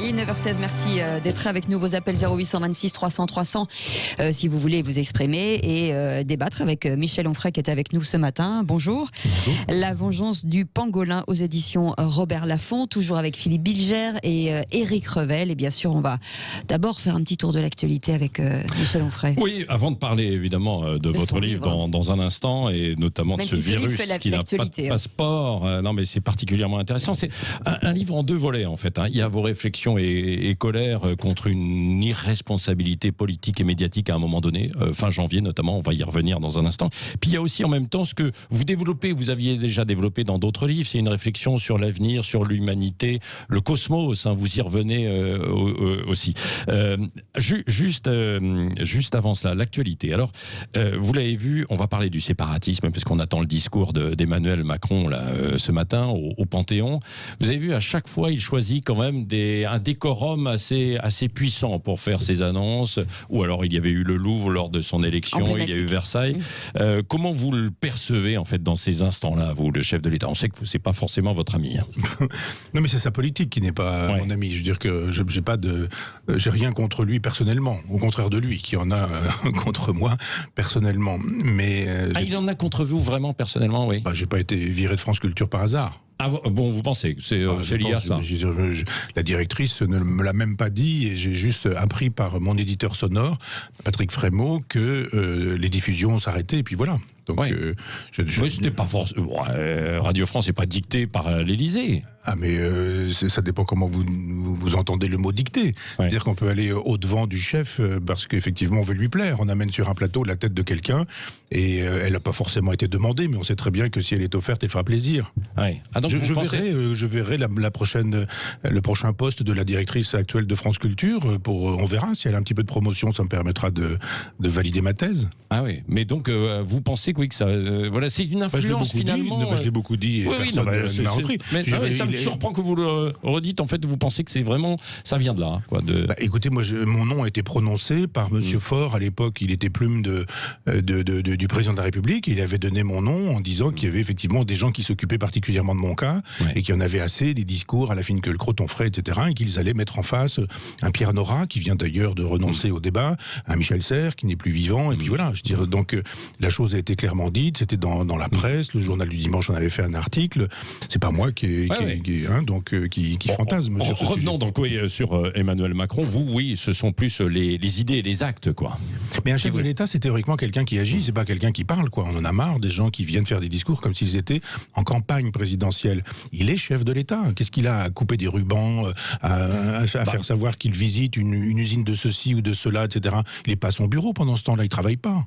Il est 9h16, merci d'être avec nous. Vos appels 0826 300 300 si vous voulez vous exprimer et débattre avec Michel Onfray qui est avec nous ce matin. Bonjour. Bonjour. La vengeance du pangolin aux éditions Robert Laffont, toujours avec Philippe Bilger et Éric Revel. Et bien sûr, on va d'abord faire un petit tour de l'actualité avec Michel Onfray. Oui, avant de parler évidemment de votre livre dans un instant et notamment même de ce virus qui n'a pas de passeport. Non, mais c'est particulièrement intéressant. C'est un livre en deux volets en fait. Il y a vos réflexions et colère contre une irresponsabilité politique et médiatique à un moment donné, fin janvier notamment, on va y revenir dans un instant. Puis il y a aussi en même temps ce que vous développez, vous aviez déjà développé dans d'autres livres, c'est une réflexion sur l'avenir, sur l'humanité, le cosmos, vous y revenez aussi. Juste avant cela, l'actualité. Alors, vous l'avez vu, on va parler du séparatisme, parce qu'on attend le discours d'Emmanuel Macron là, ce matin au Panthéon. Vous avez vu, à chaque fois, il choisit quand même un décorum assez puissant pour faire ses annonces, ou alors il y avait eu le Louvre lors de son élection, il y a eu Versailles. Comment vous le percevez en fait dans ces instants-là, vous, le chef de l'État? On sait que c'est pas forcément votre ami. Non, mais c'est sa politique qui n'est pas mon ami. Je veux dire que j'ai rien contre lui personnellement, au contraire de lui qui en a contre moi personnellement. Mais il en a contre vous vraiment personnellement, oui. J'ai pas été viré de France Culture par hasard. Ah bon, vous pensez que c'est lié à ça? La directrice ne me l'a même pas dit et j'ai juste appris par mon éditeur sonore, Patrick Frémaux, que les diffusions s'arrêtaient et puis voilà. Donc, c'était pas forcément. Radio France n'est pas dicté par l'Élysée. Ah mais ça dépend comment vous entendez le mot dicté. C'est-à-dire qu'on peut aller au-devant du chef parce qu'effectivement on veut lui plaire. On amène sur un plateau la tête de quelqu'un et elle n'a pas forcément été demandée, mais on sait très bien que si elle est offerte, elle fera plaisir. Donc je verrai le prochain poste de la directrice actuelle de France Culture. On verra si elle a un petit peu de promotion, ça me permettra de valider ma thèse. Ah oui, mais donc vous pensez que ça, voilà, c'est une influence finalement. Je l'ai beaucoup dit et personne ne m'a repris. Ça me surprend que vous le redites. En fait, vous pensez que c'est vraiment, ça vient de là, quoi. Écoutez, moi, mon nom a été prononcé par Monsieur Faure. À l'époque, il était plume du président de la République. Il avait donné mon nom en disant qu'il y avait effectivement des gens qui s'occupaient particulièrement de mon cas et qu'il y en avait assez, des discours à la fine que le crotte on ferait, etc. Et qu'ils allaient mettre en face un Pierre Nora, qui vient d'ailleurs de renoncer au débat, un Michel Serres, qui n'est plus vivant. Et puis voilà, je dirais, donc la chose a été clairement dite. C'était dans la presse. Le journal du dimanche en avait fait un article. C'est pas moi qui fantasme sur ce sujet. Revenons donc sur Emmanuel Macron. Vous, oui, ce sont plus les idées et les actes, quoi. Mais un chef de l'État, c'est théoriquement quelqu'un qui agit, c'est pas quelqu'un qui parle, quoi. On en a marre des gens qui viennent faire des discours comme s'ils étaient en campagne présidentielle. Il est chef de l'État. Qu'est-ce qu'il a à couper des rubans, à faire savoir qu'il visite une usine de ceci ou de cela, etc. Il n'est pas à son bureau pendant ce temps-là, il travaille pas.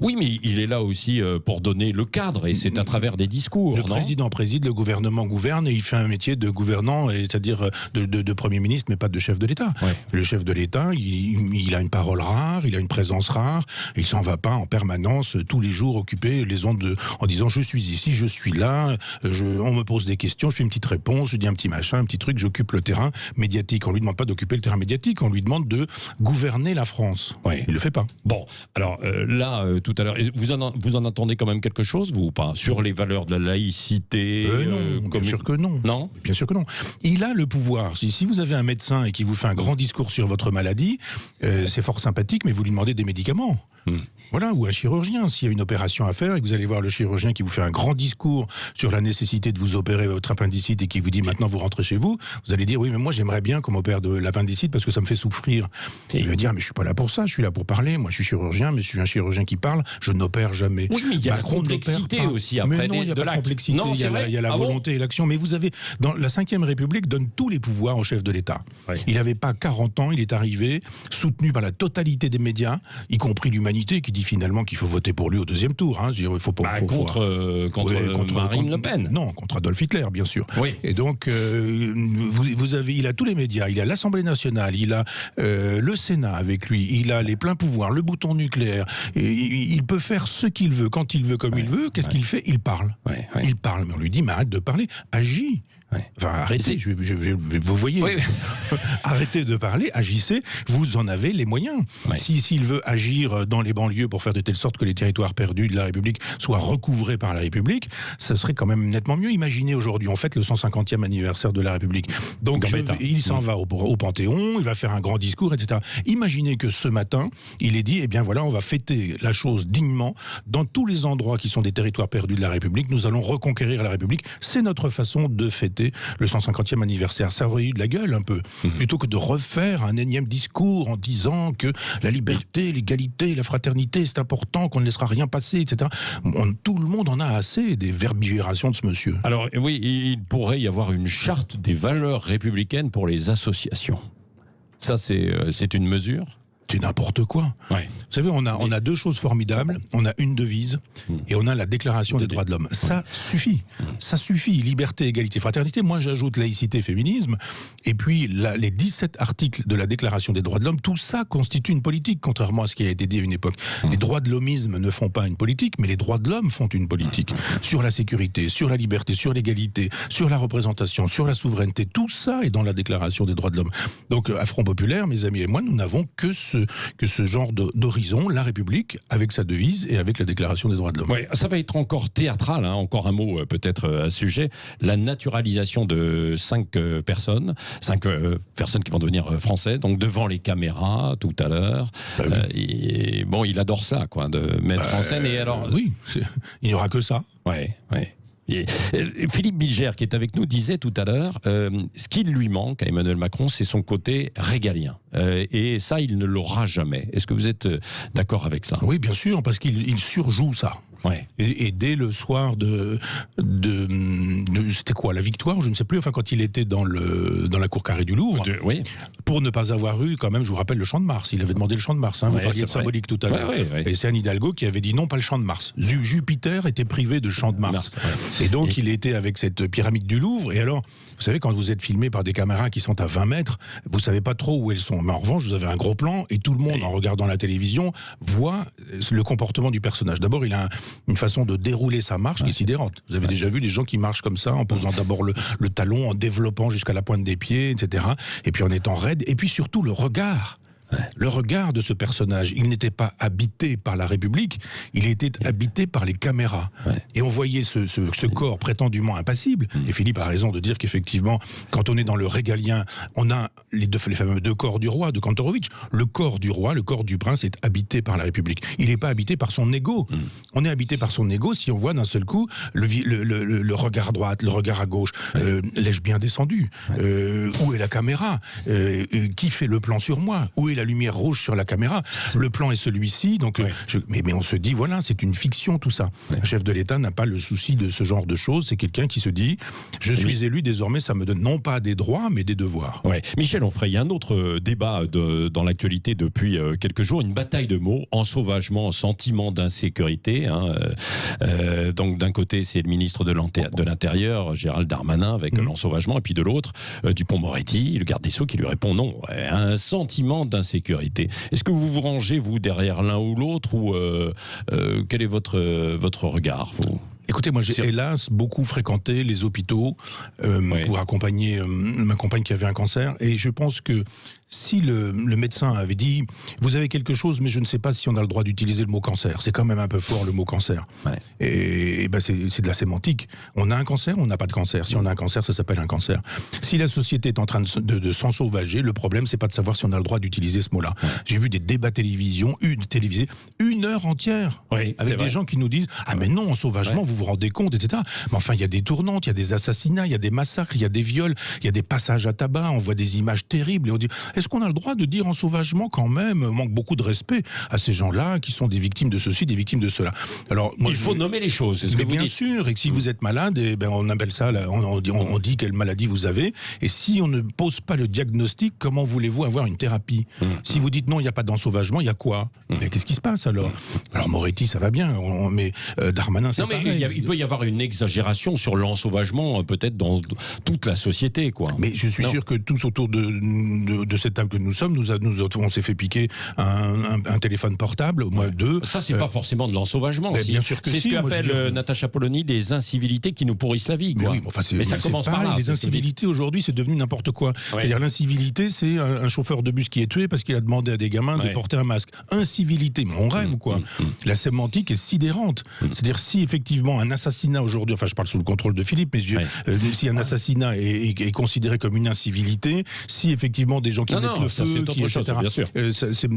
Oui, mais il est là aussi pour donner le cadre, et c'est à travers des discours. Le président préside, le gouvernement gouverne, et il fait un métier de gouvernant, c'est-à-dire de Premier ministre, mais pas de chef de l'État. Le chef de l'État, il a une parole rare, il a une présence rare, et il s'en va pas en permanence, tous les jours, occuper les ondes en disant « je suis ici, je suis là, on me pose des questions, je fais une petite réponse, je dis un petit machin, un petit truc, j'occupe le terrain médiatique ». On lui demande pas d'occuper le terrain médiatique, on lui demande de gouverner la France. Il le fait pas. Bon, alors là, tout à l'heure, vous en attendez quand même quelque chose, vous, ou pas, sur les valeurs de la laïcité? Non, bien sûr que non. Non, bien sûr que non. Il a le pouvoir. Si vous avez un médecin et qui vous fait un grand discours sur votre maladie, c'est fort sympathique, mais vous lui demandez des médicaments. Voilà, ou un chirurgien. S'il y a une opération à faire et que vous allez voir le chirurgien qui vous fait un grand discours sur la nécessité de vous opérer votre appendicite et qui vous dit maintenant vous rentrez chez vous, vous allez dire oui, mais moi j'aimerais bien qu'on m'opère de l'appendicite parce que ça me fait souffrir. Il va dire mais je suis pas là pour ça, je suis là pour parler. Moi je suis chirurgien, mais je suis un chirurgien qui parle, je n'opère jamais. Oui, mais il y a la complexité aussi après. Mais non, il n'y a pas de complexité, il y a la volonté et l'action. Mais vous avez, dans la Ve République donne tous les pouvoirs au chef de l'État. Il n'avait pas 40 ans, il est arrivé, soutenu par la totalité des médias, y compris l'Humanité, qui dit finalement qu'il faut voter pour lui au deuxième tour. Il faut pas contre Marine Le Pen. Non, contre Adolf Hitler, bien sûr. Et donc, il a tous les médias, il a l'Assemblée nationale, il a le Sénat avec lui, il a les pleins pouvoirs, le bouton nucléaire. Il peut faire ce qu'il veut, quand il veut, comme il veut. Qu'est-ce qu'il fait? Il parle. Il parle, mais on lui dit, mais arrête de parler, agis. Enfin, arrêtez, vous voyez, arrêtez de parler, agissez, vous en avez les moyens. S'il veut agir dans les banlieues pour faire de telle sorte que les territoires perdus de la République soient recouvrés par la République, ça serait quand même nettement mieux. Imaginez aujourd'hui, on fête le 150e anniversaire de la République. Donc il s'en va au Panthéon, il va faire un grand discours, etc. Imaginez que ce matin, il ait dit, eh bien voilà, on va fêter la chose dignement dans tous les endroits qui sont des territoires perdus de la République, nous allons reconquérir la République. C'est notre façon de fêter le 150e anniversaire. Ça aurait eu de la gueule un peu. Plutôt que de refaire un énième discours en disant que la liberté, l'égalité, la fraternité, c'est important, qu'on ne laissera rien passer, etc. Tout le monde en a assez des verbigérations de ce monsieur. Alors oui, il pourrait y avoir une charte des valeurs républicaines pour les associations. Ça, c'est une mesure ? C'est n'importe quoi. Vous savez, on a deux choses formidables. On a une devise et on a la Déclaration des droits de l'homme. Ça suffit. Ça suffit. Liberté, égalité, fraternité. Moi, j'ajoute laïcité, féminisme. Et puis, les 17 articles de la Déclaration des droits de l'homme, tout ça constitue une politique, contrairement à ce qui a été dit à une époque. Les droits de l'hommisme ne font pas une politique, mais les droits de l'homme font une politique. Sur la sécurité, sur la liberté, sur l'égalité, sur la représentation, sur la souveraineté. Tout ça est dans la Déclaration des droits de l'homme. Donc, à Front Populaire, mes amis et moi, nous n'avons que ce genre d'horizon, la République, avec sa devise et avec la Déclaration des droits de l'homme. Oui, ça va être encore théâtral, encore un mot peut-être à ce sujet. La naturalisation de 5 personnes qui vont devenir français, donc devant les caméras tout à l'heure. Il adore ça, quoi, de mettre en scène. Et alors, oui, il n'y aura que ça. Oui. Et Philippe Bilger, qui est avec nous, disait tout à l'heure, ce qui lui manque à Emmanuel Macron, c'est son côté régalien. Et ça, il ne l'aura jamais. Est-ce que vous êtes d'accord avec ça ? Oui, bien sûr, parce qu'il surjoue ça. Et dès le soir c'était quoi, la victoire, je ne sais plus, enfin quand il était dans la cour carrée du Louvre, pour ne pas avoir eu, quand même, je vous rappelle, le Champ de Mars. Il avait demandé le Champ de Mars, vous parliez de symbolique tout à l'heure. Et c'est Anne Hidalgo qui avait dit non, pas le Champ de Mars. Jupiter était privé de Champ de Mars. Et donc il était avec cette pyramide du Louvre. Et alors, vous savez, quand vous êtes filmé par des caméras qui sont à 20 mètres, vous savez pas trop où elles sont. Mais en revanche, vous avez un gros plan et tout le monde, en regardant la télévision, voit le comportement du personnage. D'abord, il a une façon de dérouler sa marche qui est sidérante. Vous avez déjà vu des gens qui marchent comme ça, en posant d'abord le talon, en développant jusqu'à la pointe des pieds, etc. Et puis en étant raide. Et puis surtout le regard. Le regard de ce personnage, il n'était pas habité par la République, il était habité par les caméras. Et on voyait ce corps prétendument impassible. Et Philippe a raison de dire qu'effectivement, quand on est dans le régalien, on a les fameux deux corps du roi de Kantorowicz. Le corps du roi, le corps du prince est habité par la République. Il n'est pas habité par son ego. On est habité par son ego si on voit d'un seul coup le regard à droite, le regard à gauche. L'ai-je bien descendu ? Où est la caméra ? Qui fait le plan sur moi ? Où est la lumière rouge sur la caméra? Le plan est celui-ci, donc mais on se dit, voilà, c'est une fiction tout ça. Un chef de l'État n'a pas le souci de ce genre de choses, c'est quelqu'un qui se dit, je suis élu, désormais ça me donne non pas des droits, mais des devoirs. Michel Onfray, il y a un autre débat dans l'actualité depuis quelques jours, une bataille de mots, ensauvagement, sentiment d'insécurité. Donc d'un côté, c'est le ministre de l'Intérieur, Gérald Darmanin, avec l'ensauvagement, et puis de l'autre, Dupond-Moretti, le garde des Sceaux, qui lui répond non, un sentiment d'insécurité. Est-ce que vous vous rangez, vous, derrière l'un ou l'autre, ou quel est votre regard, vous ? Écoutez, moi j'ai hélas beaucoup fréquenté les hôpitaux pour accompagner ma compagne qui avait un cancer, et je pense que si le médecin avait dit « Vous avez quelque chose, mais je ne sais pas si on a le droit d'utiliser le mot cancer », c'est quand même un peu fort le mot cancer. Et ben c'est de la sémantique. On a un cancer, on n'a pas de cancer. Si on a un cancer, ça s'appelle un cancer. Si la société est en train de s'ensauvager, le problème, c'est pas de savoir si on a le droit d'utiliser ce mot-là. J'ai vu des débats télévisés, une heure entière, avec des gens qui nous disent « Ah mais non, ensauvagement, vous vous rendez compte, etc. » Mais enfin, il y a des tournantes, il y a des assassinats, il y a des massacres, il y a des viols, il y a des passages à tabac, on voit des images terribles, et on dit « Est-ce qu'on a le droit de dire ensauvagement quand même ?» Manque beaucoup de respect à ces gens-là qui sont des victimes de ceci, des victimes de cela. Alors, moi, il faut nommer les choses, c'est ce que vous dites. Bien sûr, et que si vous êtes malade, on appelle ça, on dit quelle maladie vous avez, et si on ne pose pas le diagnostic, comment voulez-vous avoir une thérapie? Si vous dites non, il n'y a pas d'ensauvagement, il y a quoi? Mais qu'est-ce qui se passe alors? Alors Moretti, ça va bien, mais Darmanin, c'est pareil. il peut y avoir une exagération sur l'ensauvagement, peut-être dans toute la société, quoi. Mais je suis sûr que tous autour de cette table que nous sommes, on s'est fait piquer un téléphone portable, au moins 2. Ça, c'est pas forcément de l'ensauvagement. Bien sûr que c'est ce qu'appelle Natacha Polony des incivilités qui nous pourrissent la vie, quoi. Mais, mais ça commence par là. Les incivilités aujourd'hui, c'est devenu n'importe quoi. C'est-à-dire l'incivilité, c'est un chauffeur de bus qui est tué parce qu'il a demandé à des gamins de porter un masque. Incivilité, mais on rêve, quoi. La sémantique est sidérante. C'est-à-dire si effectivement un assassinat aujourd'hui, enfin je parle sous le contrôle de Philippe, mais si un assassinat est considéré comme une incivilité, si effectivement des gens qui mettent le feu,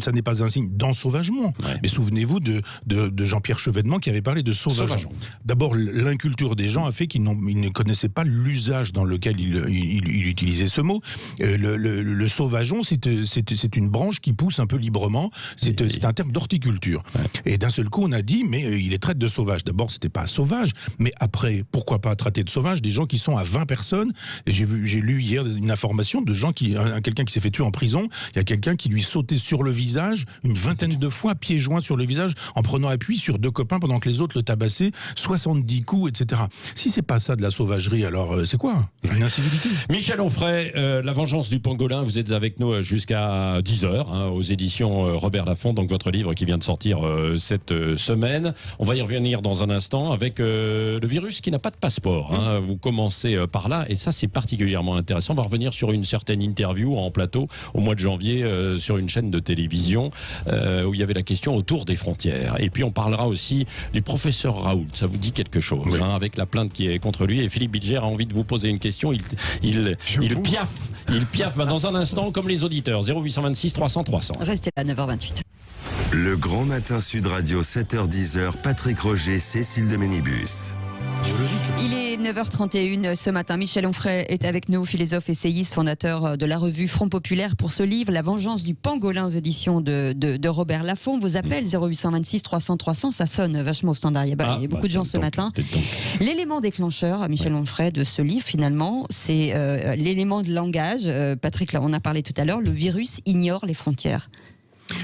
ça n'est pas un signe d'ensauvagement. Mais souvenez-vous de Jean-Pierre Chevènement qui avait parlé de sauvageant. D'abord, l'inculture des gens a fait qu'ils ne connaissaient pas l'usage dans lequel il utilisait ce mot. Le sauvageon, c'est une branche qui pousse un peu librement. C'est un terme d'horticulture. Et d'un seul coup, on a dit, mais il les traite de sauvages. D'abord, c'était pas sauvage, mais après, pourquoi pas traiter de sauvages des gens qui sont à 20 personnes. Et j'ai lu hier une information de gens quelqu'un qui s'est fait tuer en prison. Il y a quelqu'un qui lui sautait sur le visage une vingtaine de fois, pieds joints sur le visage, en prenant appui sur 2 copains pendant que les autres le tabassaient, 70 coups, etc. Si c'est pas ça de la sauvagerie, alors c'est quoi? Une incivilité. Michel Onfray, La vengeance du pangolin, vous êtes avec nous jusqu'à 10h, aux éditions Robert Laffont, donc votre livre qui vient de sortir cette semaine. On va y revenir dans un instant avec le virus qui n'a pas de passeport. Vous commencez par là, et ça c'est particulièrement intéressant. On va revenir sur une certaine interview en plateau au mois de janvier sur une chaîne de télévision où il y avait la question autour des frontières. Et puis on parlera aussi du professeur Raoult, ça vous dit quelque chose, avec la plainte qui est contre lui. Et Philippe Bilger a envie de vous poser une question. Il piaffe dans un instant comme les auditeurs. 0826 300 300. Restez à 9h28. Le Grand Matin Sud Radio, 7h-10h, Patrick Roger, Cécile de Ménibus. Il est 9h31 ce matin. Michel Onfray est avec nous, philosophe, essayiste, fondateur de la revue Front Populaire, pour ce livre La vengeance du pangolin aux éditions de Robert Laffont. Vos appels 0826 300 300, ça sonne vachement au standard. Il y a beaucoup de gens ce matin. L'élément déclencheur, Michel Onfray, de ce livre, finalement, c'est l'élément de langage. Patrick, là, on a parlé tout à l'heure, le virus ignore les frontières.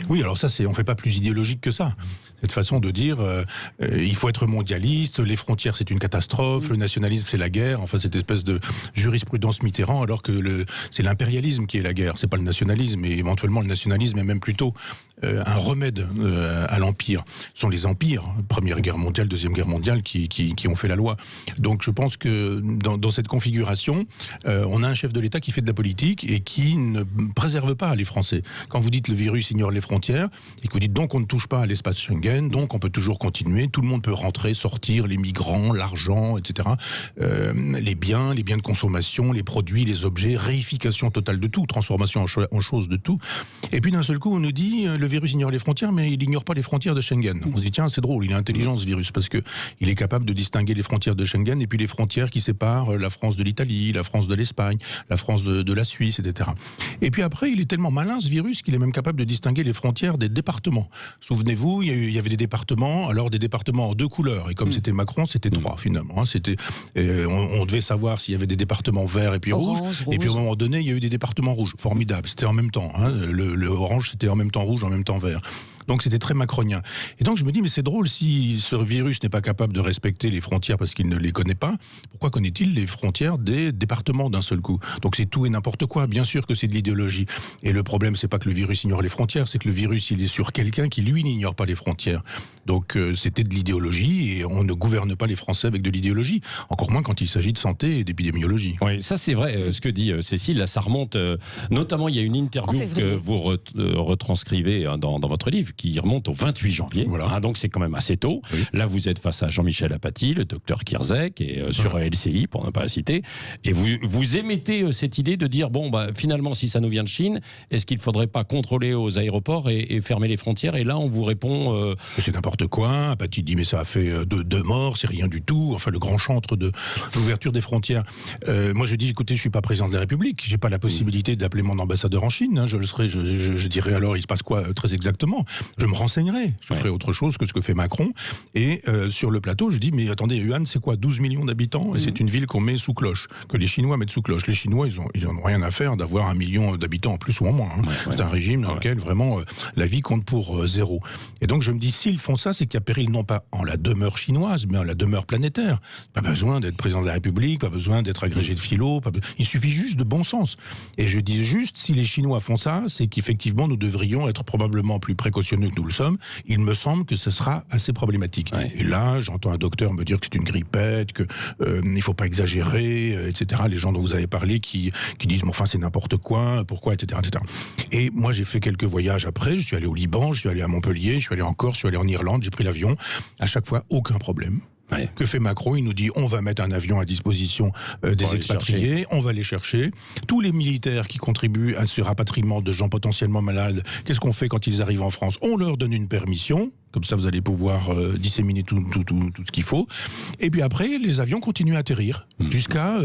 Oui, alors ça, on ne fait pas plus idéologique que ça. Cette façon de dire, il faut être mondialiste, les frontières c'est une catastrophe, le nationalisme c'est la guerre, enfin cette espèce de jurisprudence Mitterrand, alors que c'est l'impérialisme qui est la guerre, c'est pas le nationalisme, et éventuellement le nationalisme est même plutôt un remède à l'empire. Ce sont les empires, Première Guerre mondiale, Deuxième Guerre mondiale, qui ont fait la loi. Donc je pense que dans cette configuration, on a un chef de l'État qui fait de la politique et qui ne préserve pas les Français. Quand vous dites le virus ignore les frontières, et que vous dites donc on ne touche pas à l'espace Schengen, donc on peut toujours continuer, tout le monde peut rentrer, sortir, les migrants, l'argent, etc. Les biens de consommation, les produits, les objets, réification totale de tout, transformation en chose de tout. Et puis d'un seul coup on nous dit le virus ignore les frontières, mais il ignore pas les frontières de Schengen. On se dit tiens, c'est drôle, il est intelligent ce virus, parce que il est capable de distinguer les frontières de Schengen et puis les frontières qui séparent la France de l'Italie, la France de l'Espagne, la France de la Suisse, etc. Et puis après, il est tellement malin ce virus qu'il est même capable de distinguer les frontières des départements. Souvenez-vous, il y avait des départements, alors des départements en 2 couleurs, et comme c'était Macron, c'était 3 finalement. On devait savoir s'il y avait des départements verts et puis rouges, et puis à un moment donné, il y a eu des départements rouges. Formidable, c'était en même temps. Le orange, c'était en même temps rouge, en même temps vert. Donc c'était très macronien. Et donc je me dis, mais c'est drôle, si ce virus n'est pas capable de respecter les frontières parce qu'il ne les connaît pas, pourquoi connaît-il les frontières des départements d'un seul coup? Donc c'est tout et n'importe quoi. Bien sûr que c'est de l'idéologie. Et le problème, c'est pas que le virus ignore les frontières, c'est que le virus, il est sur quelqu'un qui, lui, n'ignore pas les frontières. Donc c'était de l'idéologie, et on ne gouverne pas les Français avec de l'idéologie. Encore moins quand il s'agit de santé et d'épidémiologie. Oui, ça c'est vrai, ce que dit Cécile, là ça remonte, notamment il y a une interview que vous retranscrivez dans votre livre, qui remonte au 28 janvier. Voilà. Donc c'est quand même assez tôt. Oui. Là, vous êtes face à Jean-Michel Apathy, le docteur Kierzek, et sur LCI, pour ne pas la citer. Et vous émettez cette idée de dire, finalement, si ça nous vient de Chine, est-ce qu'il ne faudrait pas contrôler aux aéroports et fermer les frontières? Et là, on vous répond... C'est n'importe quoi. Apathy dit, mais ça a fait 2 morts, c'est rien du tout. Enfin, le grand chantre de l'ouverture des frontières. Moi, je dis, écoutez, je ne suis pas président de la République. Je n'ai pas la possibilité d'appeler mon ambassadeur en Chine. Je le serais, je dirais alors, il se passe quoi très exactement? Je me renseignerai, je ferai autre chose que ce que fait Macron. Et sur le plateau, je dis, mais attendez, Wuhan, c'est quoi, 12 millions d'habitants? Et c'est une ville qu'on met sous cloche, que les Chinois mettent sous cloche. Les Chinois, ils en ont rien à faire d'avoir 1 million d'habitants en plus ou en moins. C'est un régime dans lequel vraiment la vie compte pour zéro. Et donc je me dis, s'ils font ça, c'est qu'il y a péril non pas en la demeure chinoise, mais en la demeure planétaire. Pas besoin d'être président de la République, pas besoin d'être agrégé de philo, il suffit juste de bon sens. Et je dis juste, si les Chinois font ça, c'est qu'effectivement nous devrions être probablement plus précautionneux que nous le sommes. Il me semble que ce sera assez problématique. Et là, j'entends un docteur me dire que c'est une grippette, qu'il ne faut pas exagérer, etc. Les gens dont vous avez parlé qui disent, mais enfin c'est n'importe quoi, pourquoi, etc., etc. Et moi j'ai fait quelques voyages après, je suis allé au Liban, je suis allé à Montpellier, je suis allé en Corse, je suis allé en Irlande, j'ai pris l'avion. À chaque fois, aucun problème. Que fait Macron? Il nous dit, on va mettre un avion à disposition des expatriés, on va les chercher. Tous les militaires qui contribuent à ce rapatriement de gens potentiellement malades, qu'est-ce qu'on fait quand ils arrivent en France? On leur donne une permission. Comme ça, vous allez pouvoir disséminer tout ce qu'il faut. Et puis après, les avions continuent à atterrir. Jusqu'à,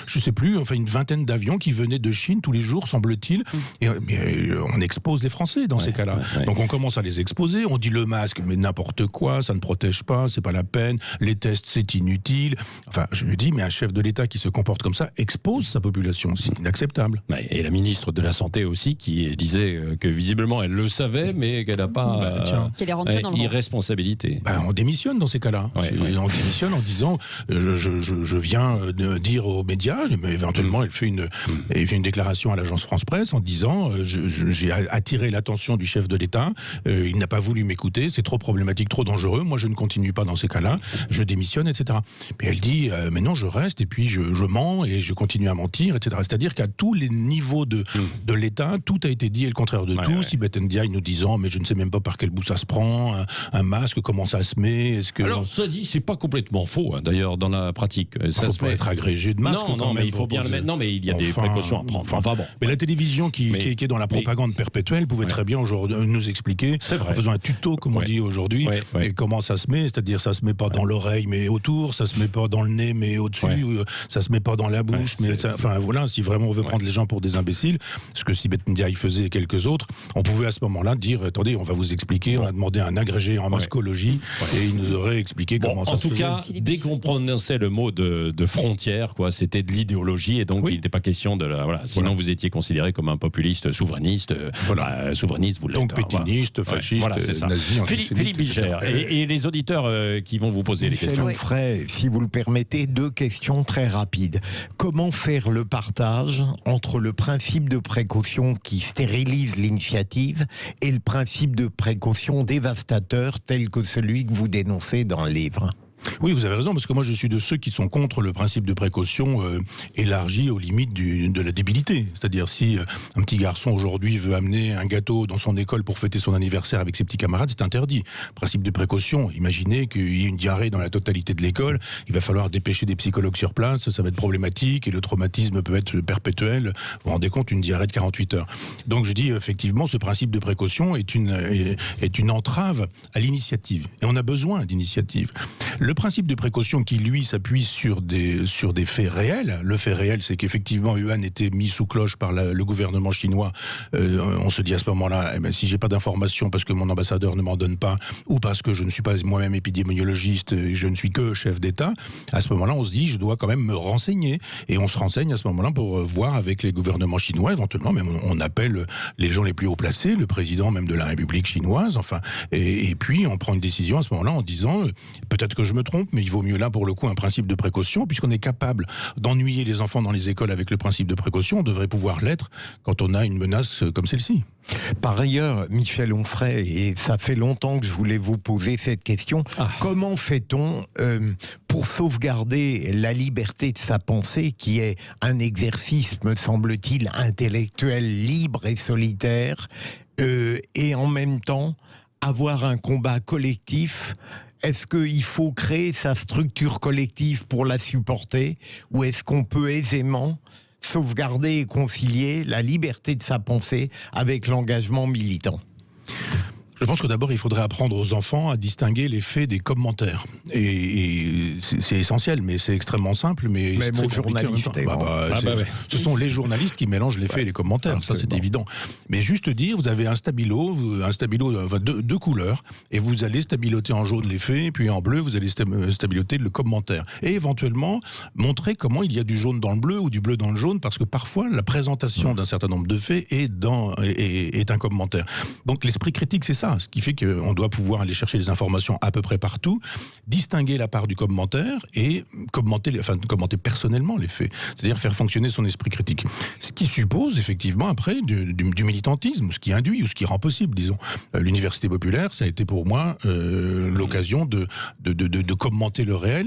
je sais plus, enfin une vingtaine d'avions qui venaient de Chine tous les jours, semble-t-il. Et on expose les Français dans ces cas-là. Donc on commence à les exposer. On dit le masque, mais n'importe quoi, ça ne protège pas, c'est pas la peine. Les tests, c'est inutile. Enfin, je me dis, mais un chef de l'État qui se comporte comme ça expose sa population. C'est inacceptable. Et la ministre de la Santé aussi, qui disait que visiblement, elle le savait, mais qu'elle n'a pas... qu'elle est rentrée dans irresponsabilité. On démissionne dans ces cas-là. On démissionne en disant je viens de dire aux médias, mais éventuellement elle fait une déclaration à l'agence France-Presse en disant j'ai attiré l'attention du chef de l'État, il n'a pas voulu m'écouter, c'est trop problématique, trop dangereux, moi je ne continue pas dans ces cas-là, je démissionne, etc. Et elle dit mais non, je reste et puis je mens et je continue à mentir, etc. C'est-à-dire qu'à tous les niveaux de l'État, tout a été dit et le contraire de tout. Sibeth Ndiaye nous disant mais je ne sais même pas par quel bout ça se prend, un masque, comment ça se met, Alors ça dit, c'est pas complètement faux, d'ailleurs, dans la pratique. Il ne faut pas être agrégé de masque. Non, mais il faut bien le mettre. Non, mais il y a des précautions à prendre. Enfin bon. Mais la télévision qui est dans la propagande perpétuelle pouvait très bien aujourd'hui nous expliquer, en faisant un tuto, comme on dit aujourd'hui, et comment ça se met, c'est-à-dire ça se met pas dans l'oreille, mais autour, ça se met pas dans le nez, mais au-dessus, ça se met pas dans la bouche, mais enfin voilà, si vraiment on veut prendre les gens pour des imbéciles, ce que Sibeth Ndiaye faisait et quelques autres, on pouvait à ce moment-là dire, attendez, on va vous expliquer, on a demandé à un agrégé en mascologie, et il nous aurait expliqué comment ça se faisait. En tout cas, dès qu'on prononçait le mot de frontière, c'était de l'idéologie, et donc il n'était pas question de la... Voilà. Sinon, vous étiez considéré comme un populiste souverainiste. Souverainiste, vous l'êtes. Donc pétiniste, fasciste, nazi. Philippe Bilger, et les auditeurs qui vont vous poser les questions. Michel Onfray, si vous le permettez, 2 questions très rapides. Comment faire le partage entre le principe de précaution qui stérilise l'initiative et le principe de précaution dévastateur tel que celui que vous dénoncez dans le livre? Oui, vous avez raison, parce que moi je suis de ceux qui sont contre le principe de précaution élargi aux limites de la débilité. C'est-à-dire si un petit garçon aujourd'hui veut amener un gâteau dans son école pour fêter son anniversaire avec ses petits camarades, c'est interdit. Principe de précaution, imaginez qu'il y ait une diarrhée dans la totalité de l'école, il va falloir dépêcher des psychologues sur place, ça va être problématique et le traumatisme peut être perpétuel. Vous vous rendez compte, une diarrhée de 48 heures. Donc je dis effectivement, ce principe de précaution est une entrave à l'initiative. Et on a besoin d'initiative. Le principe de précaution qui, lui, s'appuie sur des faits réels. Le fait réel, c'est qu'effectivement, Wuhan était mis sous cloche par le gouvernement chinois. On se dit à ce moment-là, si j'ai pas d'informations parce que mon ambassadeur ne m'en donne pas, ou parce que je ne suis pas moi-même épidémiologiste, et je ne suis que chef d'État, à ce moment-là, on se dit, je dois quand même me renseigner. Et on se renseigne à ce moment-là pour voir avec les gouvernements chinois, éventuellement, même on appelle les gens les plus haut placés, le président même de la République chinoise, enfin, et puis on prend une décision à ce moment-là en disant, peut-être que je me trompe, mais il vaut mieux là pour le coup un principe de précaution, puisqu'on est capable d'ennuyer les enfants dans les écoles avec le principe de précaution, on devrait pouvoir l'être quand on a une menace comme celle-ci. Par ailleurs, Michel Onfray, et ça fait longtemps que je voulais vous poser cette question, comment fait-on pour sauvegarder la liberté de sa pensée, qui est un exercice, me semble-t-il, intellectuel libre et solitaire, et en même temps avoir un combat collectif? Est-ce qu'il faut créer sa structure collective pour la supporter, ou est-ce qu'on peut aisément sauvegarder et concilier la liberté de sa pensée avec l'engagement militant? Je pense que d'abord, il faudrait apprendre aux enfants à distinguer les faits des commentaires. Et c'est essentiel, mais c'est extrêmement simple. Mais mon journaliste ce sont les journalistes qui mélangent les faits et les commentaires, ça c'est évident. Mais juste dire, vous avez un stabilo, deux couleurs, et vous allez stabiloter en jaune les faits, puis en bleu, vous allez stabiloter le commentaire. Et éventuellement, montrer comment il y a du jaune dans le bleu ou du bleu dans le jaune, parce que parfois, la présentation d'un certain nombre de faits est un commentaire. Donc l'esprit critique, c'est ça, ce qui fait qu'on doit pouvoir aller chercher des informations à peu près partout, distinguer la part du commentaire et commenter personnellement les faits, c'est-à-dire faire fonctionner son esprit critique. Ce qui suppose effectivement après du militantisme, ce qui induit ou ce qui rend possible, disons. L'université populaire, ça a été pour moi l'occasion de commenter le réel,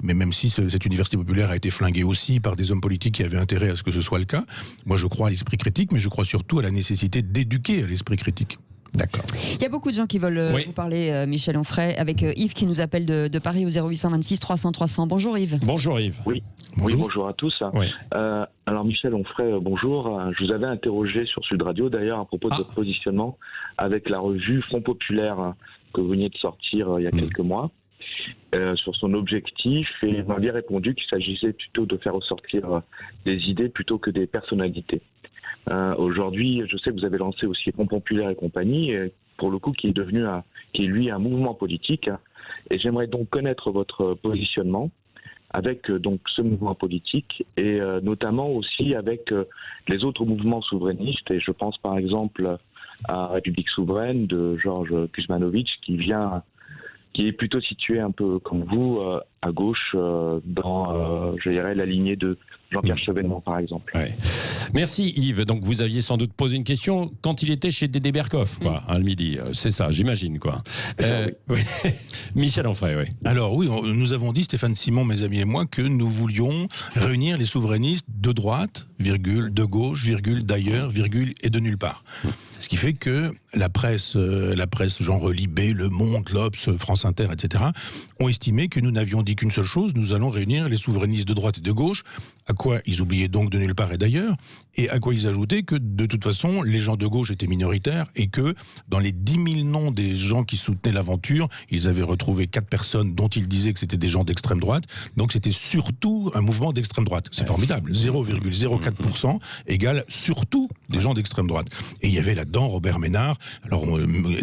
mais même si cette université populaire a été flinguée aussi par des hommes politiques qui avaient intérêt à ce que ce soit le cas, moi je crois à l'esprit critique, mais je crois surtout à la nécessité d'éduquer à l'esprit critique. D'accord. Il y a beaucoup de gens qui veulent vous parler, Michel Onfray, avec Yves qui nous appelle de Paris au 0826 300 300. Bonjour Yves. Bonjour Yves. Oui, bonjour à tous. Oui. Alors Michel Onfray, bonjour. Je vous avais interrogé sur Sud Radio d'ailleurs à propos de votre positionnement avec la revue Front Populaire que vous veniez de sortir il y a quelques mois. Sur son objectif, et vous m'aviez répondu qu'il s'agissait plutôt de faire ressortir des idées plutôt que des personnalités. Aujourd'hui, je sais que vous avez lancé aussi Front Populaire et compagnie, et pour le coup qui est lui un mouvement politique, et j'aimerais donc connaître votre positionnement avec donc ce mouvement politique et notamment aussi avec les autres mouvements souverainistes, et je pense par exemple à République souveraine de Georges Kuzmanovic qui est plutôt situé un peu comme vous, à gauche, dans, je dirais, la lignée de Jean-Pierre Chevènement, par exemple. Ouais. Merci Yves. Donc vous aviez sans doute posé une question quand il était chez Dédé Berkoff, quoi, le midi. C'est ça, j'imagine, quoi. Oui. Michel Onfray, oui. Alors oui, nous avons dit, Stéphane Simon, mes amis et moi, que nous voulions réunir les souverainistes de droite, virgule, de gauche, virgule, d'ailleurs, virgule, et de nulle part. Ce qui fait que la presse genre Libé, Le Monde, l'Obs, France Inter, etc., ont estimé que nous n'avions dit qu'une seule chose, nous allons réunir les souverainistes de droite et de gauche, à quoi ils oubliaient donc de nulle part et d'ailleurs, et à quoi ils ajoutaient que de toute façon, les gens de gauche étaient minoritaires et que dans les 10 000 noms des gens qui soutenaient l'aventure, ils avaient retrouvé 4 personnes dont ils disaient que c'était des gens d'extrême droite, donc c'était surtout un mouvement d'extrême droite. C'est formidable, 0,04% égale surtout des gens d'extrême droite. Et il y avait là-dedans Robert Ménard, alors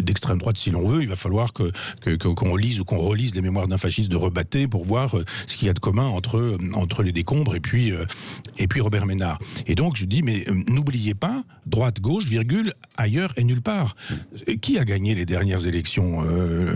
d'extrême droite si l'on veut, il va falloir qu'on lise ou qu'on relise les mémoires d'un fasciste de Rebatté pour voir ce qu'il y a de commun entre les décombres et puis Robert Ménard. Et donc je dis, mais n'oubliez pas, droite, gauche, virgule, ailleurs et nulle part. Qui a gagné les dernières élections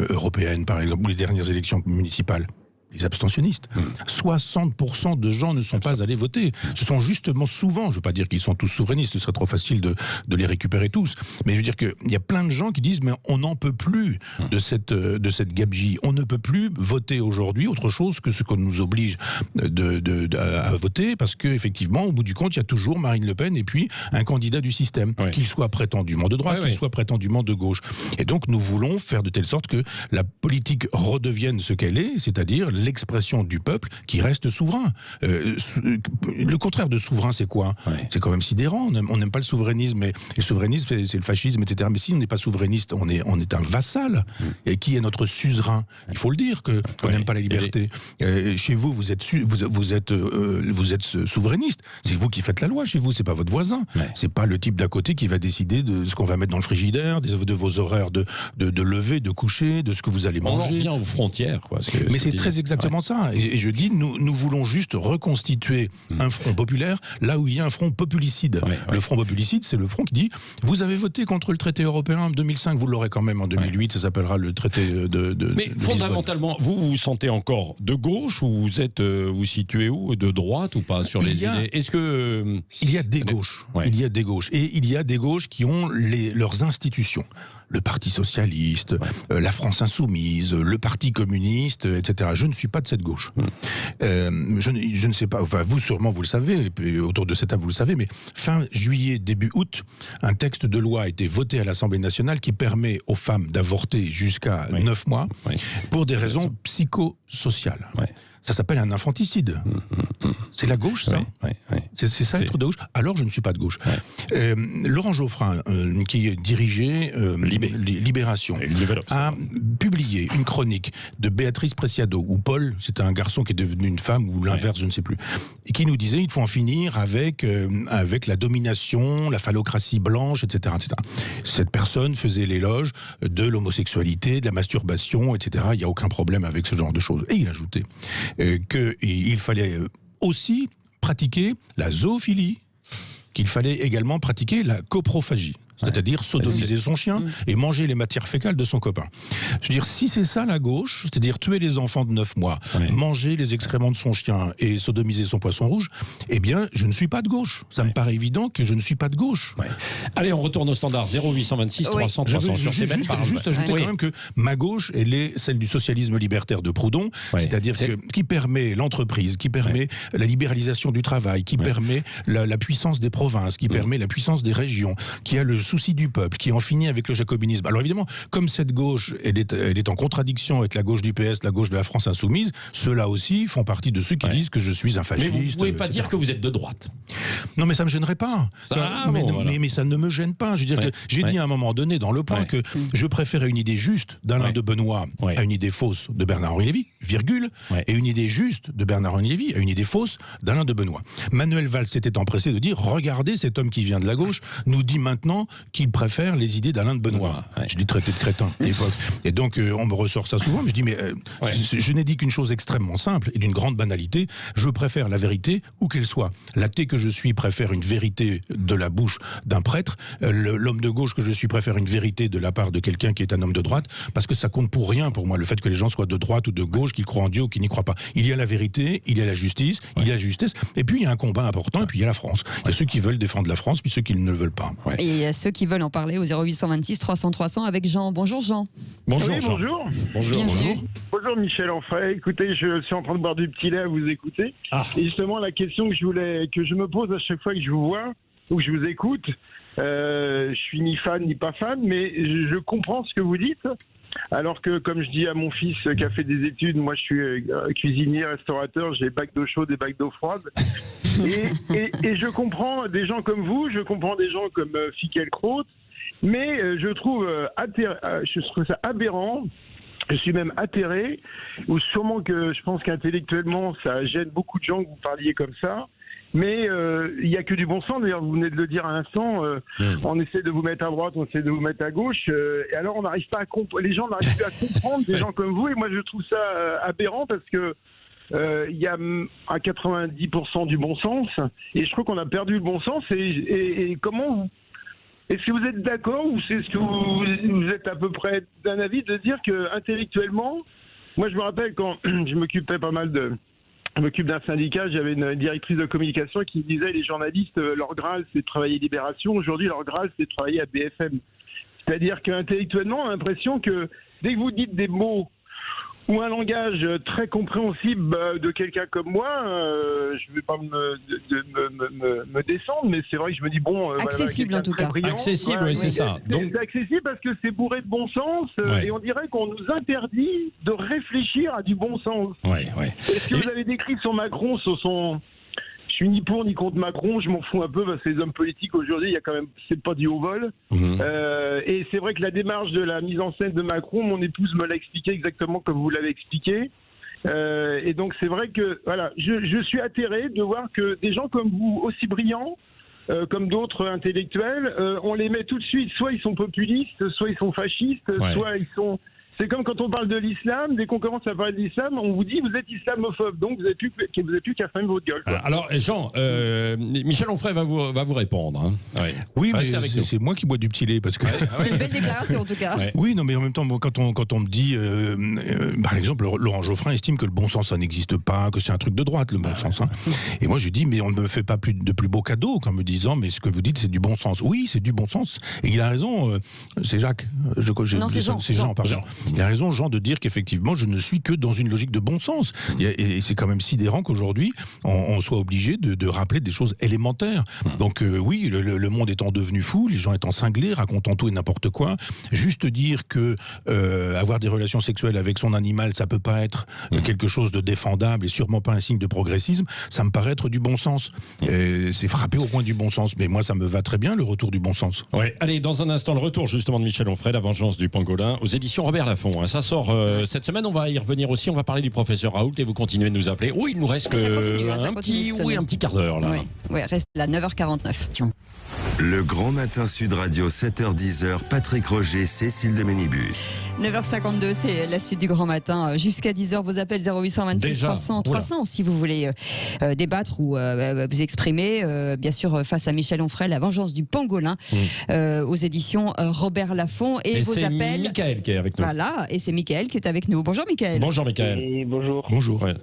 européennes, par exemple, ou les dernières élections municipales ? Les abstentionnistes. 60% de gens ne sont pas allés voter. Ce sont justement souvent, je ne veux pas dire qu'ils sont tous souverainistes, ce serait trop facile de les récupérer tous, mais je veux dire qu'il y a plein de gens qui disent mais on n'en peut plus de cette gabegie. On ne peut plus voter aujourd'hui autre chose que ce qu'on nous oblige à voter, parce qu'effectivement, au bout du compte, il y a toujours Marine Le Pen et puis un candidat du système, qu'il soit prétendument de droite, qu'il soit prétendument de gauche. Et donc nous voulons faire de telle sorte que la politique redevienne ce qu'elle est, c'est-à-dire l'expression du peuple qui reste souverain. Le contraire de souverain, c'est quoi ? C'est quand même sidérant. On n'aime pas le souverainisme, mais le souverainisme, c'est le fascisme, etc. Mais si on n'est pas souverainiste, on est un vassal. Et qui est notre suzerain ? Il faut le dire qu'on n'aime pas la liberté. Chez vous, vous êtes souverainiste. C'est vous qui faites la loi chez vous, c'est pas votre voisin. C'est pas le type d'à côté qui va décider de ce qu'on va mettre dans le frigidaire, de vos horaires de lever, de coucher, de ce que vous allez manger. On en revient aux frontières, quoi. Mais c'est très exactement ça. Et je dis, nous voulons juste reconstituer un front populaire là où il y a un front populicide. Le front populicide, c'est le front qui dit, vous avez voté contre le traité européen en 2005, vous l'aurez quand même en 2008, ça s'appellera le traité de Mais fondamentalement, vous vous sentez encore de gauche ou vous situez où ? De droite ou pas sur les idées ? Est-ce que... Il y a des gauches. Il y a des gauches. Et il y a des gauches qui ont leurs institutions. Le Parti Socialiste, la France Insoumise, le Parti Communiste, etc. Je ne suis pas de cette gauche. Je ne sais pas, enfin vous sûrement vous le savez, autour de cette table vous le savez, mais fin juillet, début août, un texte de loi a été voté à l'Assemblée nationale qui permet aux femmes d'avorter jusqu'à 9 mois pour des raisons psychosociales. Ça s'appelle un infanticide. C'est la gauche, ça C'est ça être de gauche. Alors je ne suis pas de gauche. Laurent Geoffrin, qui dirigeait Libération, a publié une chronique de Béatrice Preciado, où Paul, c'était un garçon qui est devenu une femme, ou l'inverse, je ne sais plus, et qui nous disait il faut en finir avec la domination, la phallocratie blanche, etc., etc. Cette personne faisait l'éloge de l'homosexualité, de la masturbation, etc. Il n'y a aucun problème avec ce genre de choses. Et il ajoutait qu'il fallait aussi pratiquer la zoophilie, qu'il fallait également pratiquer la coprophagie. C'est-à-dire sodomiser son chien et manger les matières fécales de son copain. Je veux dire, si c'est ça la gauche, c'est-à-dire tuer les enfants de 9 mois, manger les excréments de son chien et sodomiser son poisson rouge, eh bien, je ne suis pas de gauche. Ça me paraît évident que je ne suis pas de gauche. Allez, on retourne au standard 0826 300 300 sur ces mêmes paroles. Juste ajouter quand même que ma gauche, elle est celle du socialisme libertaire de Proudhon, c'est-à-dire qui permet l'entreprise, qui permet la libéralisation du travail, qui permet la puissance des provinces, qui permet la puissance des régions, qui a le souci du peuple, qui en finit avec le jacobinisme. Alors évidemment, comme cette gauche, elle est en contradiction avec la gauche du PS, la gauche de la France insoumise, ceux-là aussi font partie de ceux qui disent que je suis un fasciste. Mais vous ne pouvez pas dire que vous êtes de droite. Non, mais ça ne me gênerait pas. Mais ça ne me gêne pas. Je veux dire que j'ai dit à un moment donné dans Le Point que je préférais une idée juste d'Alain de Benoît à une idée fausse de Bernard-Henri Lévy, virgule, et une idée juste de Bernard-Henri Lévy à une idée fausse d'Alain de Benoît. Manuel Valls s'était empressé de dire, regardez, cet homme qui vient de la gauche nous dit maintenant qu'il préfère les idées d'Alain de Benoît. Je l'ai traité de crétin à l'époque. Et donc, on me ressort ça souvent, mais je dis, je n'ai dit qu'une chose extrêmement simple et d'une grande banalité. Je préfère la vérité, où qu'elle soit. L'athée que je suis préfère une vérité de la bouche d'un prêtre. L'homme de gauche que je suis préfère une vérité de la part de quelqu'un qui est un homme de droite, parce que ça compte pour rien pour moi, le fait que les gens soient de droite ou de gauche, qu'ils croient en Dieu ou qu'ils n'y croient pas. Il y a la vérité, il y a la justice, il y a la justesse, et puis il y a un combat important, et puis il y a la France. Il y a ceux qui veulent défendre la France, puis ceux qui ne le veulent pas. Et il y a ceux qui veulent en parler au 0826 300 300 avec Jean. Bonjour Jean. Bonjour. Jean. Bonjour Michel Onfray. Écoutez, je suis en train de boire du petit lait à vous écouter. Et justement, la question que je me pose à chaque fois que je vous vois ou que je vous écoute, je suis ni fan ni pas fan, mais je comprends ce que vous dites. Alors que, comme je dis à mon fils qui a fait des études, moi je suis cuisinier, restaurateur, j'ai bac d'eau chaude et bac d'eau froide. Et je comprends des gens comme vous, je comprends des gens comme Fickelkraut, mais je trouve ça aberrant. Je suis même atterré, ou sûrement que je pense qu'intellectuellement ça gêne beaucoup de gens que vous parliez comme ça. Mais il n'y a que du bon sens. D'ailleurs, vous venez de le dire à l'instant. On essaie de vous mettre à droite, on essaie de vous mettre à gauche. Et alors, on n'arrive pas les gens n'arrivent plus à comprendre des gens comme vous. Et moi, je trouve ça aberrant parce que il y a à 90% du bon sens. Et je trouve qu'on a perdu le bon sens. Et comment est-ce que vous êtes d'accord ou est-ce que vous êtes à peu près d'un avis de dire que intellectuellement, moi, je me rappelle quand je m'occupais je m'occupe d'un syndicat, j'avais une directrice de communication qui me disait les journalistes, leur Graal, c'est de travailler Libération. Aujourd'hui, leur Graal, c'est de travailler à BFM. C'est-à-dire qu'intellectuellement, on a l'impression que dès que vous dites des mots ou un langage très compréhensible de quelqu'un comme moi, je ne vais pas me descendre, mais c'est vrai que je me dis, bon... accessible en tout cas. Brillant, accessible, oui, c'est ça. C'est accessible parce que c'est bourré de bon sens, et on dirait qu'on nous interdit de réfléchir à du bon sens. Est-ce que vous avez décrit sur Macron, je suis ni pour ni contre Macron, je m'en fous un peu parce que les hommes politiques aujourd'hui, il y a quand même, c'est pas du haut vol. Et c'est vrai que la démarche de la mise en scène de Macron, mon épouse me l'a expliqué exactement comme vous l'avez expliqué. Et donc c'est vrai que voilà, je suis atterré de voir que des gens comme vous, aussi brillants, comme d'autres intellectuels, on les met tout de suite, soit ils sont populistes, soit ils sont fascistes, soit ils sont... C'est comme quand on parle de l'islam, dès qu'on commence à parler de l'islam, on vous dit vous êtes islamophobe, donc vous n'avez plus qu'à fermer votre gueule. Quoi. Alors Jean, Michel Onfray va vous répondre. Hein. Oui, mais c'est moi qui bois du petit lait parce que. C'est une belle déclaration en tout cas. Oui, non, mais en même temps, quand on me dit, par exemple, Laurent Geoffrin estime que le bon sens ça n'existe pas, que c'est un truc de droite le bon sens. Hein. Et moi je dis mais on ne me fait pas de plus beau cadeau qu'en me disant mais ce que vous dites c'est du bon sens. Oui, c'est du bon sens. Et il a raison. C'est Jacques. Non, c'est Jean. C'est Jean, pardon. Il a raison, Jean, de dire qu'effectivement, je ne suis que dans une logique de bon sens. Et c'est quand même sidérant qu'aujourd'hui, on soit obligé de rappeler des choses élémentaires. Donc oui, le monde étant devenu fou, les gens étant cinglés, racontant tout et n'importe quoi, juste dire que avoir des relations sexuelles avec son animal, ça peut pas être quelque chose de défendable et sûrement pas un signe de progressisme, ça me paraît être du bon sens. C'est frappé au coin du bon sens, mais moi ça me va très bien le retour du bon sens. Ouais. Allez, dans un instant, le retour justement de Michel Onfray, La vengeance du pangolin, aux éditions Robert Laffont. Ça sort cette semaine, on va y revenir aussi, on va parler du professeur Raoult et vous continuez de nous appeler. Oui, il nous reste un petit quart d'heure là. Oui, reste là, 9h49. Le Grand Matin Sud Radio, 7h-10h, Patrick Roger, Cécile de Ménibus. 9h52, c'est la suite du Grand Matin. Jusqu'à 10h, vos appels 0826 300 300 si vous voulez débattre ou vous exprimer, bien sûr, face à Michel Onfray, La vengeance du pangolin, aux éditions Robert Laffont. Et vos appels. C'est Mickaël qui est avec nous. Voilà, et c'est Mickaël qui est avec nous. Bonjour Mickaël. Bonjour Mickaël. Et bonjour. Bonjour. Ouais.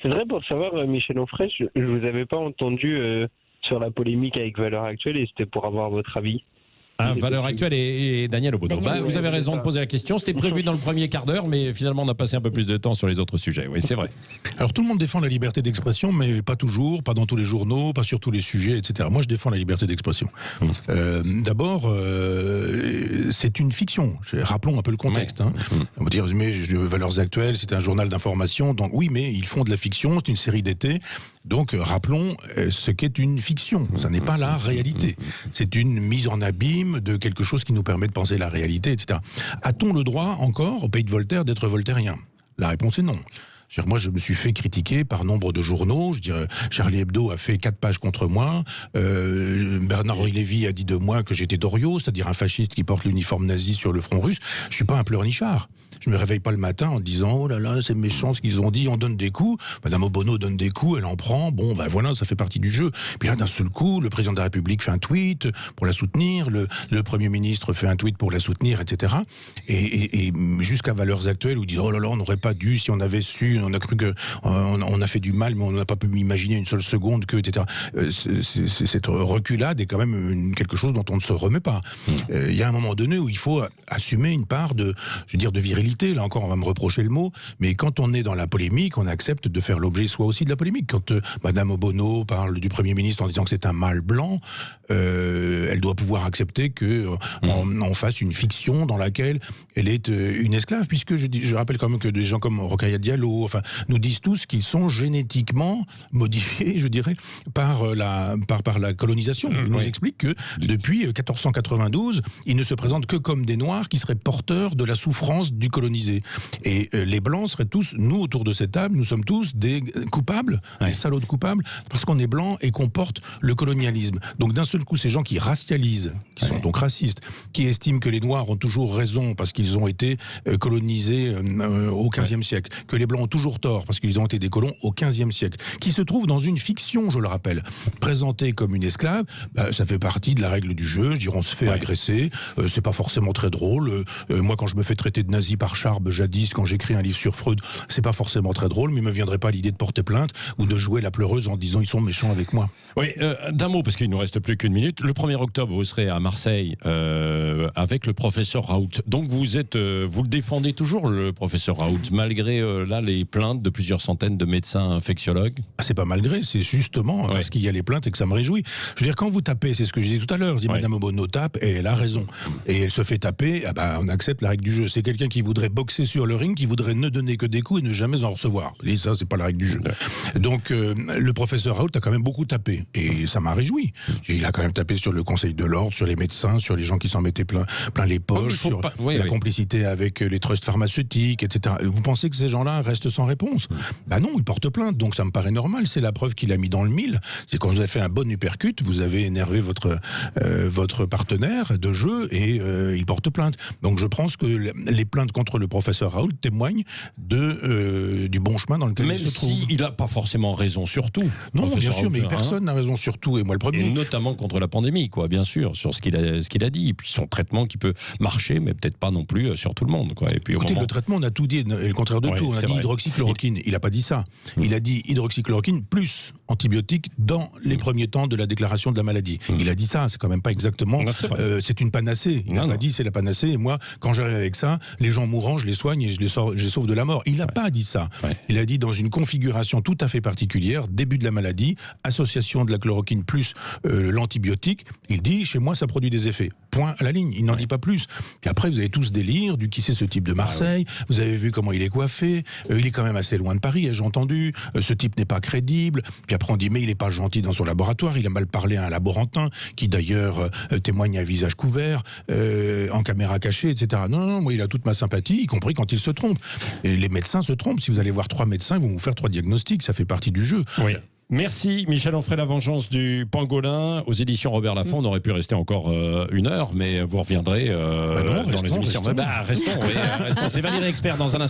C'est vrai, pour savoir, Michel Onfray, je vous avais pas entendu sur la polémique avec Valeurs Actuelles et c'était pour avoir votre avis. Valeurs Actuelles et Daniel Obono. Vous avez raison de poser la question. C'était prévu dans le premier quart d'heure, mais finalement on a passé un peu plus de temps sur les autres sujets. Oui, c'est vrai. Alors tout le monde défend la liberté d'expression, mais pas toujours, pas dans tous les journaux, pas sur tous les sujets, etc. Moi je défends la liberté d'expression. D'abord, c'est une fiction. Rappelons un peu le contexte. On va dire, mais Valeurs Actuelles, c'est un journal d'information. Donc oui, mais ils font de la fiction, c'est une série d'été. Donc rappelons ce qu'est une fiction. Ça n'est pas la réalité. C'est une mise en abîme de quelque chose qui nous permet de penser la réalité, etc. A-t-on le droit encore, au pays de Voltaire, d'être voltairien ? La réponse est non. Moi, je me suis fait critiquer par nombre de journaux. Je dirais, Charlie Hebdo a fait 4 pages contre moi. Bernard-Henri Lévy a dit de moi que j'étais Doriot, c'est-à-dire un fasciste qui porte l'uniforme nazi sur le front russe. Je suis pas un pleurnichard. Je me réveille pas le matin en disant oh là là, c'est méchant ce qu'ils ont dit. On donne des coups. Madame Obono donne des coups, elle en prend. Bon, ben voilà, ça fait partie du jeu. Puis là, d'un seul coup, le président de la République fait un tweet pour la soutenir. Le Premier ministre fait un tweet pour la soutenir, etc. Et jusqu'à Valeurs Actuelles où ils disent oh là là, on n'aurait pas dû si on avait su. On a cru qu'on a fait du mal, mais on n'a pas pu imaginer une seule seconde que, etc. Cette reculade est quand même quelque chose dont on ne se remet pas. Il y a un moment donné où il faut assumer une part de virilité. Là encore, on va me reprocher le mot, mais quand on est dans la polémique, on accepte de faire l'objet soit aussi de la polémique. Quand Madame Obono parle du Premier ministre en disant que c'est un mâle blanc, elle doit pouvoir accepter qu'on fasse une fiction dans laquelle elle est une esclave, puisque je rappelle quand même que des gens comme Rokhaya Diallo, nous disent tous qu'ils sont génétiquement modifiés, je dirais, par la colonisation. Ils nous expliquent que depuis 1492, ils ne se présentent que comme des Noirs qui seraient porteurs de la souffrance du colonisé. Et les Blancs seraient tous, nous autour de cette table, nous sommes tous des coupables, des salauds de coupables, parce qu'on est blancs et qu'on porte le colonialisme. Donc d'un seul coup, ces gens qui racialisent, qui sont donc racistes, qui estiment que les Noirs ont toujours raison parce qu'ils ont été colonisés au XVe siècle, que les Blancs ont toujours tort parce qu'ils ont été des colons au XVe siècle, qui se trouvent dans une fiction, je le rappelle, présentée comme une esclave, ça fait partie de la règle du jeu. Je dirais, on se fait agresser, c'est pas forcément très drôle. Moi, quand je me fais traiter de nazi par Charb jadis, quand j'écris un livre sur Freud, c'est pas forcément très drôle, mais il me viendrait pas l'idée de porter plainte ou de jouer la pleureuse en disant ils sont méchants avec moi. Oui, d'un mot, parce qu'il nous reste plus qu'une minute. Le 1er octobre, vous serez à Marseille avec le professeur Raoult. Donc vous le défendez toujours, le professeur Raoult, malgré là les plaintes de plusieurs centaines de médecins infectiologues? C'est pas malgré, c'est justement parce qu'il y a les plaintes et que ça me réjouit. Je veux dire, quand vous tapez, c'est ce que je disais tout à l'heure, je dis Madame Obono tape et elle a raison. Et elle se fait taper, on accepte la règle du jeu. C'est quelqu'un qui voudrait boxer sur le ring, qui voudrait ne donner que des coups et ne jamais en recevoir. Et ça, c'est pas la règle du jeu. Donc, le professeur Raoult a quand même beaucoup tapé. Et ça m'a réjoui. Il a quand même tapé sur le Conseil de l'Ordre, sur les médecins, sur les gens qui s'en mettaient plein les poches, sur la complicité avec les trusts pharmaceutiques, etc. Vous pensez que ces gens-là restent sans réponse? Non, ils portent plainte. Donc, ça me paraît normal. C'est la preuve qu'il a mis dans le mille. C'est quand vous avez fait un bon uppercut, vous avez énervé votre partenaire de jeu et il porte plainte. Donc, je pense que les plaintes contre le professeur Raoult témoignent du bon chemin dans lequel il se trouve. Même s'il n'a pas forcément raison sur tout. Non, bien sûr, mais personne n'a raison sur tout, et moi le premier. Et notamment contre la pandémie, bien sûr, sur ce qu'il a dit, et puis son traitement qui peut marcher, mais peut-être pas non plus sur tout le monde. Et puis, écoutez, le traitement, on a tout dit, et le contraire de tout. On a dit hydroxychloroquine, il n'a pas dit ça. Il a dit hydroxychloroquine plus antibiotiques dans les premiers temps de la déclaration de la maladie. Il a dit ça, c'est quand même pas exactement... c'est une panacée. Il n'a pas dit c'est la panacée, et moi, quand j'arrive avec ça, les gens mourants, je les soigne et je les sauve de la mort. Il n'a pas dit ça. Il a dit dans une configuration tout à fait particulière, début de la maladie, association de la chloroquine plus l'antibiotique, il dit chez moi ça produit des effets. Point à la ligne, il n'en dit pas plus. Puis après vous avez tout ce délire du qui c'est ce type de Marseille, vous avez vu comment il est coiffé, il est quand même assez loin de Paris, ai-je entendu, ce type n'est pas crédible, puis après on dit mais il n'est pas gentil dans son laboratoire, il a mal parlé à un laborantin qui d'ailleurs témoigne à visage couvert, en caméra cachée, etc. Non, moi il a toute ma sympathie, y compris quand il se trompe. Et les médecins se trompent, si vous allez voir 3 médecins, ils vont vous faire 3 diagnostics, ça fait partie du jeu. Oui. Merci Michel Onfray, La vengeance du pangolin aux éditions Robert Laffont. On aurait pu rester encore 1 heure, mais vous reviendrez dans les émissions. Restons, c'est Valérie Expert dans un instant.